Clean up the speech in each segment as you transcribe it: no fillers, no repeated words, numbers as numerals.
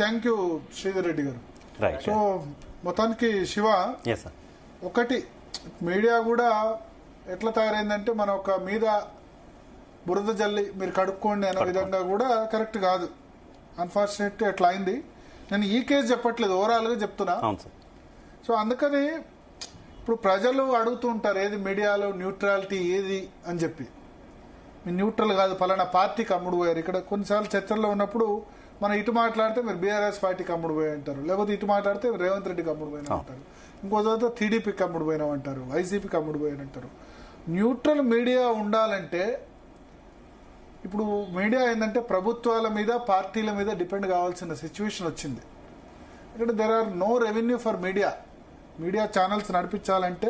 Thank you Sridhar Reddy గారు. So మొత్తానికి శివ ఒకటి మీడియా కూడా ఎట్లా తయారైందంటే మన ఒక మీద బురద జల్లి మీరు కడుక్కోండి అనే విధంగా కూడా కరెక్ట్ కాదు. అన్ఫార్చునేట్ ఎట్లా అయింది. నేను ఈ కేసు చెప్పట్లేదు, ఓవరాల్ గా చెప్తున్నా. సో అందుకని ఇప్పుడు ప్రజలు అడుగుతూ ఉంటారు ఏది మీడియాలో న్యూట్రాలిటీ ఏది అని చెప్పి. మీరు న్యూట్రల్ కాదు, పలానా పార్టీకి అమ్ముడు పోయారు. ఇక్కడ కొన్నిసార్లు చర్చల్లో ఉన్నప్పుడు మనం ఇటు మాట్లాడితే మీరు బీఆర్ఎస్ పార్టీకి అమ్ముడు పోయి అంటారు, లేకపోతే ఇటు మాట్లాడితే రేవంత్ రెడ్డికి అమ్ముడు పోయినా అంటారు, ఇంకో చోట టీడీపీకి అమ్ముడు పోయినా అంటారు, వైసీపీకి అమ్ముడు పోయిన అంటారు. న్యూట్రల్ మీడియా ఉండాలంటే ఇప్పుడు మీడియా ఏంటంటే ప్రభుత్వాల మీద పార్టీల మీద డిపెండ్ కావాల్సిన సిచ్యువేషన్ వచ్చింది. ఇక్కడ there are no revenue for media. Media channels నడిపించాలంటే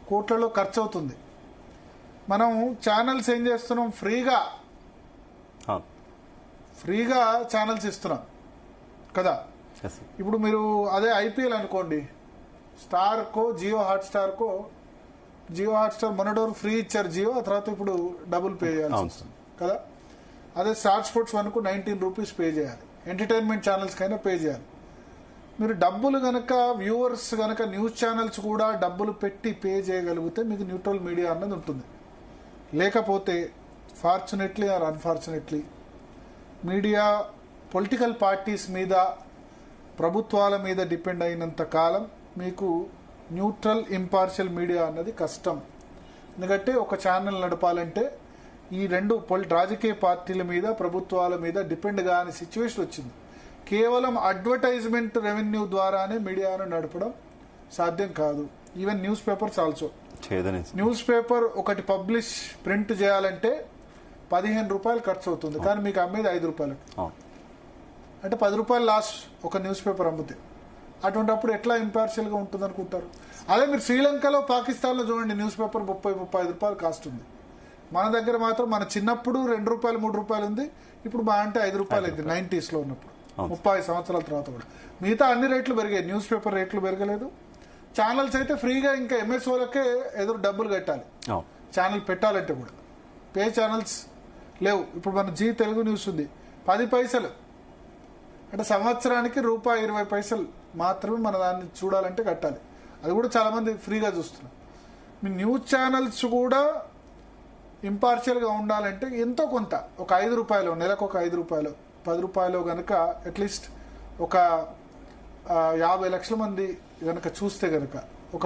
కోట్లలో ఖర్చు అవుతుంది. మనం ఛానల్స్ ఏం చేస్తున్నాం, ఫ్రీగా ఛానల్స్ ఇస్తున్నాం కదా. ఇప్పుడు మీరు అదే ఐపీఎల్ అనుకోండి, స్టార్కో జియో హాట్స్టార్ మొన్నటి ఫ్రీ ఇచ్చారు జియో, ఆ తర్వాత ఇప్పుడు డబుల్ పే చేయాల్సి వస్తుంది కదా. అదే స్టార్ స్పోర్ట్స్ వరకు 19 రూపీస్ పే చేయాలి. ఎంటర్టైన్మెంట్ ఛానల్స్ కైనా పే చేయాలి. మీరు డబ్బులు గనక వ్యూవర్స్ గనక న్యూస్ ఛానల్స్ కూడా డబ్బులు పెట్టి పే చేయగలిగితే మీకు న్యూట్రల్ మీడియా అన్నది ఉంటుంది. లేకపోతే fortunately are unfortunately media political parties మీద ప్రభుత్వాల మీద డిపెండ్ అయినంత కాలం మీకు న్యూట్రల్ ఇంపార్షియల్ మీడియా అన్నది కష్టం. ఎందుకంటే ఒక ఛానల్ నడపాలంటే ఈ రెండు రాజకీయ పార్టీల మీద ప్రభుత్వాల మీద డిపెండ్ కాని సిచ్యువేషన్ వచ్చింది. కేవలం అడ్వర్టైజ్మెంట్ రెవెన్యూ ద్వారానే మీడియాను నడపడం సాధ్యం కాదు. Even news papers also. News paper ఒకటి ప్రింట్ చేయాలంటే 15 రూపాయలు ఖర్చు అవుతుంది, కానీ మీకు అమ్మేది 5 రూపాయలు, అంటే 10 రూపాయలు లాస్ ఒక న్యూస్ పేపర్ అమ్మితే. అటువంటిప్పుడు ఎట్లా ఇంపార్షియల్ గా ఉంటుంది అనుకుంటారు. అదే మీరు శ్రీలంకలో పాకిస్తాన్లో చూడండి, న్యూస్ పేపర్ 30-35 రూపాయలు కాస్ట్ ఉంది. మన దగ్గర మాత్రం మన చిన్నప్పుడు 2 రూపాయలు 3 రూపాయలు ఉంది, ఇప్పుడు మా అంటే 5 రూపాయలు అయింది 90s లో ఉన్నప్పుడు. 30 సంవత్సరాల తర్వాత కూడా మిగతా అన్ని రేట్లు పెరిగాయి, న్యూస్ పేపర్ రేట్లు పెరగలేదు. ఛానల్స్ అయితే ఫ్రీగా, ఇంకా ఎంఎస్ఓలకే ఎదురు డబ్బులు కట్టాలి ఛానల్ పెట్టాలంటే కూడా. పే ఛానల్స్ లేవు. ఇప్పుడు మన జీ తెలుగు న్యూస్ ఉంది, 10 పైసలు, అంటే సంవత్సరానికి ₹1.20 మాత్రమే మన దాన్ని చూడాలంటే కట్టాలి. అది కూడా చాలా మంది ఫ్రీగా చూస్తున్నారు. మీ న్యూస్ ఛానల్స్ కూడా ఇంపార్షియల్ గా ఉండాలంటే ఎంతో కొంత, ఒక 5 రూపాయలు నెలకు, ఒక 5 రూపాయలు 10 రూపాయలు గనక అట్లీస్ట్ ఒక 50 లక్షల మంది గనక చూస్తే గనక, ఒక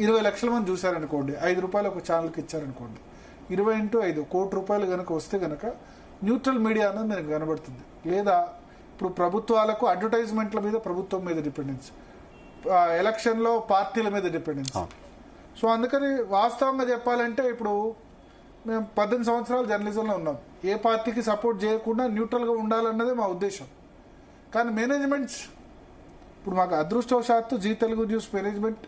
20 లక్షల మంది చూశారనుకోండి, 5 రూపాయలు ఒక ఛానల్కి ఇచ్చారనుకోండి, 20 × 5 1 కోటి రూపాయలు గనక వస్తే గనక న్యూట్రల్ మీడియా అన్నది మనకు కనబడుతుంది. లేదా ఇప్పుడు ప్రభుత్వాలకు అడ్వర్టైజ్మెంట్ల మీద ప్రభుత్వం మీద డిపెండెన్స్, ఎలక్షన్లో పార్టీల మీద డిపెండెన్స్. సో అందుకని వాస్తవంగా చెప్పాలంటే ఇప్పుడు మేము 18 సంవత్సరాలు జర్నలిజంలో ఉన్నాం. ఏ పార్టీకి సపోర్ట్ చేయకుండా న్యూట్రల్గా ఉండాలన్నదే మా ఉద్దేశం. కానీ మేనేజ్మెంట్స్, ఇప్పుడు మాకు అదృష్టవశాత్తు జీ తెలుగు న్యూస్ మేనేజ్మెంట్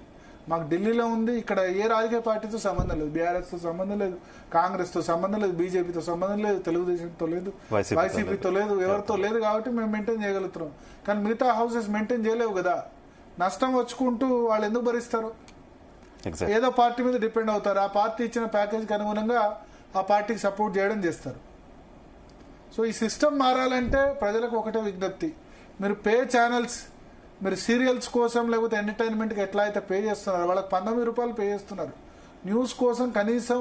మాకు ఢిల్లీలో ఉంది. ఇక్కడ ఏ రాజకీయ పార్టీతో సంబంధం లేదు, బీఆర్ఎస్తో సంబంధం లేదు, కాంగ్రెస్తో సంబంధం లేదు, బీజేపీతో సంబంధం లేదు, తెలుగుదేశంతో లేదు, వైసీపీతో లేదు, ఎవరితో లేదు. కాబట్టి మేము మెయింటైన్ చేయగలుగుతున్నాం. కానీ మిగతా హౌసెస్ మెయింటైన్ చేయలేవు కదా. నష్టం వచ్చుకుంటూ వాళ్ళు ఎందుకు భరిస్తారు? ఏదో పార్టీ మీద డిపెండ్ అవుతారు. ఆ పార్టీ ఇచ్చిన ప్యాకేజ్కి అనుగుణంగా ఆ పార్టీకి సపోర్ట్ చేయడం చేస్తారు. సో ఈ సిస్టమ్ మారాలంటే ప్రజలకు ఒకటే విజ్ఞప్తి, మీరు పే ఛానల్స్, మీరు సీరియల్స్ కోసం లేకపోతే ఎంటర్టైన్మెంట్కి ఎట్లా అయితే పే చేస్తున్నారు, వాళ్ళకి 19 రూపాయలు పే చేస్తున్నారు. న్యూస్ కోసం కనీసం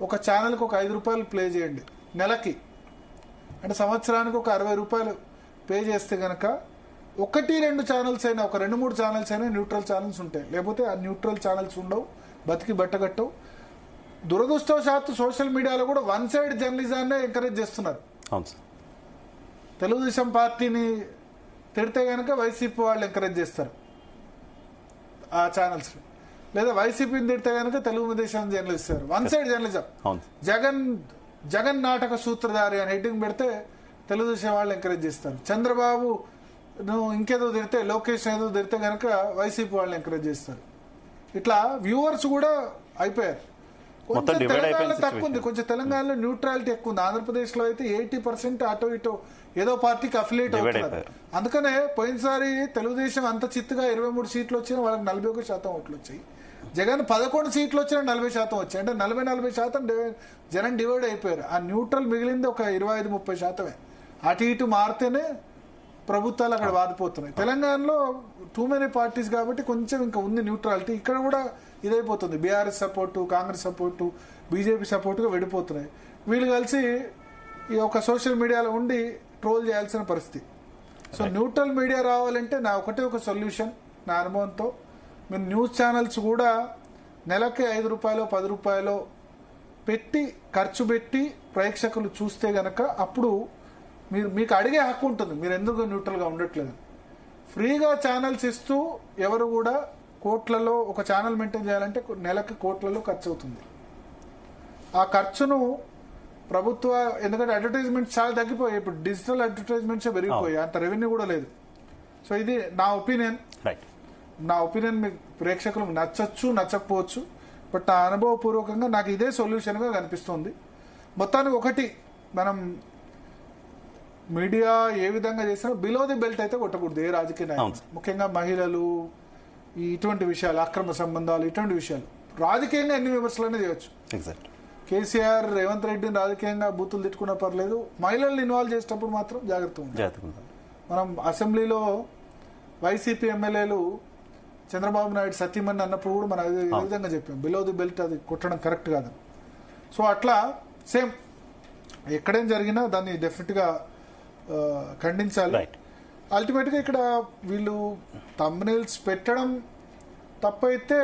ఒక ఛానల్కి ఒక 5 రూపాయలు ప్లే చేయండి నెలకి, అంటే సంవత్సరానికి ఒక 60 రూపాయలు పే చేస్తే గనక 1-2 ఛానల్స్ అయినా, ఒక 2-3 ఛానల్స్ అయినా న్యూట్రల్ ఛానల్స్ ఉంటాయి. లేకపోతే ఆ న్యూట్రల్ ఛానల్స్ ఉండవు, బతికి బట్టగట్టవు. దురదృష్టవశాత్తు సోషల్ మీడియాలో కూడా వన్ సైడ్ జర్నలిజాన్నే ఎంకరేజ్ చేస్తున్నారు. తెలుగుదేశం పార్టీని తిడితే గనక వైసీపీ వాళ్ళు ఎంకరేజ్ చేస్తారు ఆ ఛానల్స్, లేదా వైసీపీని తిడితే గనక Telugu Desam journalist, one side journalism. Jagan నాటక సూత్రధారి అని హెడ్డింగ్ పెడితే తెలుగుదేశం వాళ్ళు ఎంకరేజ్ చేస్తారు. చంద్రబాబు నువ్వు ఇంకేదో తిడితే, లోకేష్ ఏదో తిడితే గనక వైసీపీ వాళ్ళు ఎంకరేజ్ చేస్తారు. ఇట్లా వ్యూవర్స్ కూడా అయిపోయారు. కొంచెం తెలంగాణలో తక్కువ ఉంది, కొంచెం తెలంగాణలో న్యూట్రాలిటీ ఎక్కువ ఉంది. ఆంధ్రప్రదేశ్ లో అయితే 80% అటో ఇటో ఏదో పార్టీకి అఫిలియేట్ అవుతున్నారు. అందుకనే పోయినసారి తెలుగుదేశం అంత చిత్తుగా 23 సీట్లు వచ్చినా వాళ్ళకి 41% ఓట్లు వచ్చాయి. జగన్ 11 సీట్లు వచ్చినా 40% వచ్చాయి. అంటే 40-40% జనం డివైడ్ అయిపోయారు. ఆ న్యూట్రల్ మిగిలింది ఒక 25-30%. అటు ఇటు మారితేనే ప్రభుత్వాలు అక్కడ వాదిపోతున్నాయి. తెలంగాణలో టూ మెనీ పార్టీస్ కాబట్టి కొంచెం ఇంకా ఉంది న్యూట్రాలిటీ. ఇక్కడ కూడా ఇదైపోతుంది, BRS support, Congress support, BJP సపోర్టుగా విడిపోతున్నాయి. వీళ్ళు కలిసి ఈ ఒక సోషల్ మీడియాలో ఉండి ట్రోల్ చేయాల్సిన పరిస్థితి. సో న్యూట్రల్ మీడియా రావాలంటే నా ఒక సొల్యూషన్ నా అనుభవంతో, మీరు న్యూస్ ఛానల్స్ కూడా నెలకి 5 రూపాయలు 10 రూపాయలు పెట్టి ఖర్చు పెట్టి ప్రేక్షకులు చూస్తే గనక అప్పుడు మీకు అడిగే హక్కు ఉంటుంది, మీరు ఎందుకు న్యూట్రల్గా ఉండట్లేదు. ఫ్రీగా ఛానల్స్ ఇస్తూ ఎవరు కూడా కోట్లలో ఒక ఛానల్ మెయింటైన్ చేయాలంటే నెలకి కోట్లలో ఖర్చు అవుతుంది. ఆ ఖర్చును ప్రభుత్వ, ఎందుకంటే అడ్వర్టైజ్మెంట్స్ చాలా తగ్గిపోయాయి, ఇప్పుడు డిజిటల్ అడ్వర్టైజ్మెంట్స్ పెరిగిపోయాయి, అంత రెవెన్యూ కూడా లేదు. సో ఇది నా ఒపీనియన్. మీకు ప్రేక్షకులకు నచ్చచ్చు నచ్చకపోవచ్చు, బట్ నా అనుభవపూర్వకంగా నాకు ఇదే సొల్యూషన్గా కనిపిస్తుంది. మొత్తానికి ఒకటి, మనం మీడియా ఏ విధంగా చేసినా బిలో ది బెల్ట్ అయితే కొట్టకూడదు ఏ రాజకీయ నాయకులు, ముఖ్యంగా మహిళలు, ఇటువంటి విషయాలు, అక్రమ సంబంధాలు, ఇటువంటి విషయాలు రాజకీయంగా ఎన్ని విమర్శలనే చేయొచ్చు. కేసీఆర్ రేవంత్ రెడ్డిని రాజకీయంగా బూతులు తిట్టుకున్నా పర్లేదు, మహిళల్ని ఇన్వాల్వ్ చేసేటప్పుడు మాత్రం జాగ్రత్త ఉంది. మనం అసెంబ్లీలో వైసీపీ ఎమ్మెల్యేలు చంద్రబాబు నాయుడు సతీమణి అన్నప్పుడు కూడా మనం ఏ విధంగా చెప్పాం, బిలో ది బెల్ట్ అది కొట్టడం కరెక్ట్ కాదు. సో అట్లా సేమ్ ఎక్కడేం జరిగినా దాన్ని డెఫినెట్గా ఖండించాలి. అల్టిమేట్గా ఇక్కడ వీళ్ళు థంబ్నెయిల్స్ పెట్టడం తప్పైతే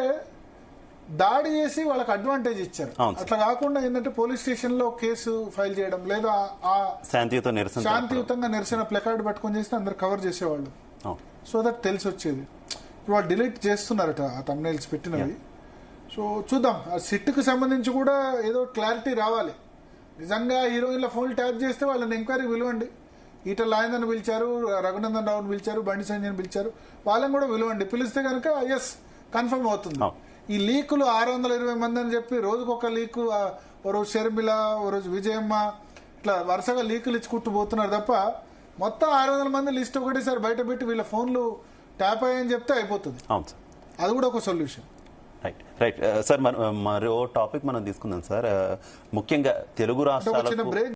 దాడి చేసి వాళ్ళకి అడ్వాంటేజ్ ఇచ్చారు. అట్లా కాకుండా ఏంటంటే పోలీస్ స్టేషన్ లో కేసు ఫైల్ చేయడం, లేదా శాంతియుతంగా నిరసన ప్లకార్డ్ పట్టుకొని చేస్తే అందరు కవర్ చేసేవాళ్ళు. సో దట్ తెలిసి వచ్చేది. ఇప్పుడు వాళ్ళు డిలీట్ చేస్తున్నారట ఆ థంబ్నెయిల్స్ పెట్టినవి. సో చూద్దాం, ఆ సిట్కు సంబంధించి కూడా ఏదో క్లారిటీ రావాలి. నిజంగా హీరోయిన్ల ఫోన్లు ట్యాప్ చేస్తే వాళ్ళని ఎంక్వైరీ పిలవండి. ఈటల రాజేందర్ని పిలిచారు, రఘునందన్ రావుని పిలిచారు, బండి సంజయ్ని పిలిచారు, వాళ్ళని కూడా పిలవండి. పిలిస్తే కనుక ఎస్ కన్ఫర్మ్ అవుతుంది. ఈ లీకులు 620 మంది అని చెప్పి రోజుకొక లీకు, ఓ రోజు షర్మిల, ఓ రోజు విజయమ్మ, ఇట్లా వరుసగా లీకులు ఇచ్చుకుంటూ పోతున్నారు తప్ప మొత్తం 600 మంది లిస్ట్ ఒకటేసారి బయట పెట్టి వీళ్ళ ఫోన్లు ట్యాప్ అయ్యాయని చెప్తే అయిపోతుంది. అది కూడా ఒక సొల్యూషన్. రైట్ సార్, మరో టాపిక్ మనం తీసుకుందాం సార్. ముఖ్యంగా తెలుగు రాష్ట్రాలకు